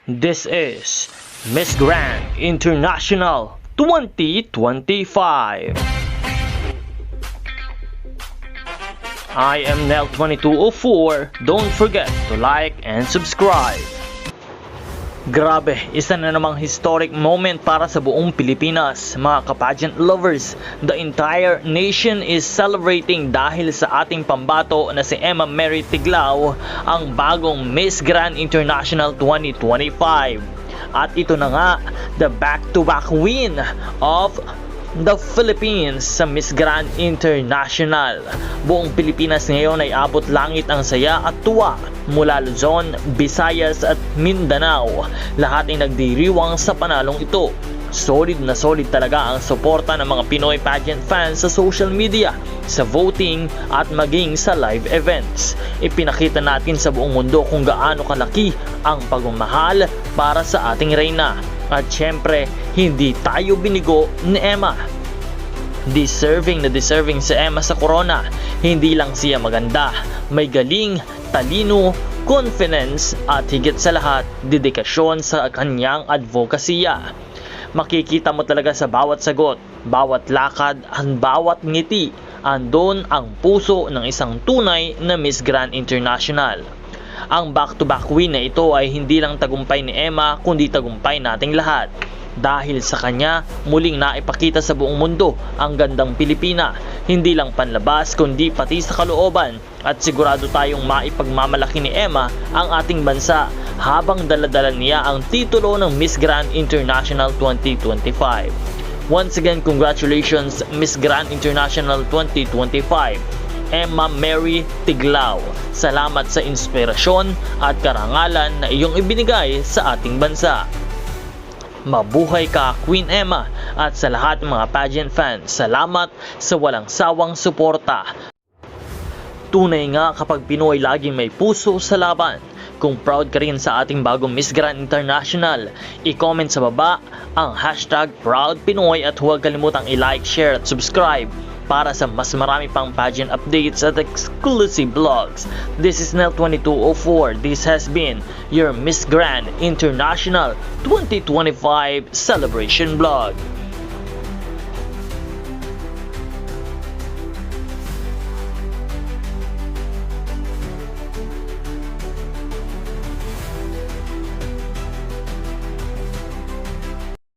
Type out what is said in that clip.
This is Miss Grand International 2025. I am Nel2204. Don't forget to like and subscribe. Grabe, isa na namang historic moment para sa buong Pilipinas, mga ka-pageant lovers. The entire nation is celebrating dahil sa ating pambato na si Emma Mary Tiglao, ang bagong Miss Grand International 2025. At ito na nga, the back-to-back win of the Philippines sa Miss Grand International. Buong Pilipinas ngayon ay abot langit ang saya at tuwa. Mula Luzon, Visayas at Mindanao, lahat ay nagdiriwang sa panalong ito. Solid na solid talaga ang suporta ng mga Pinoy pageant fans sa social media, sa voting at maging sa live events. Ipinakita natin sa buong mundo kung gaano kalaki ang pagmamahal para sa ating reyna. At syempre, hindi tayo binigo ni Emma. Deserving si Emma sa corona. Hindi lang siya maganda, may galing, talino, confidence at higit sa lahat, dedikasyon sa kanyang advokasya. Makikita mo talaga sa bawat sagot, bawat lakad, at bawat ngiti, andon ang puso ng isang tunay na Miss Grand International. Ang back-to-back win na ito ay hindi lang tagumpay ni Emma, kundi tagumpay nating lahat. Dahil sa kanya, muling naipakita sa buong mundo ang gandang Pilipina, hindi lang panlabas kundi pati sa kalooban, at sigurado tayong maipagmamalaki ni Emma ang ating bansa habang daladala niya ang titulo ng Miss Grand International 2025. Once again, congratulations Miss Grand International 2025, Emma Mary Tiglao. Salamat sa inspirasyon at karangalan na iyong ibinigay sa ating bansa. Mabuhay ka, Queen Emma, at sa lahat ng mga pageant fans, salamat sa walang sawang suporta. Tunay nga kapag Pinoy laging may puso sa laban. Kung proud ka rin sa ating bagong Miss Grand International, i-comment sa baba ang hashtag ProudPinoy at huwag kalimutang i-like, share at subscribe para sa mas marami pang pageant updates at exclusive vlogs. This is Nel2204. This has been your Miss Grand International 2025 celebration vlog.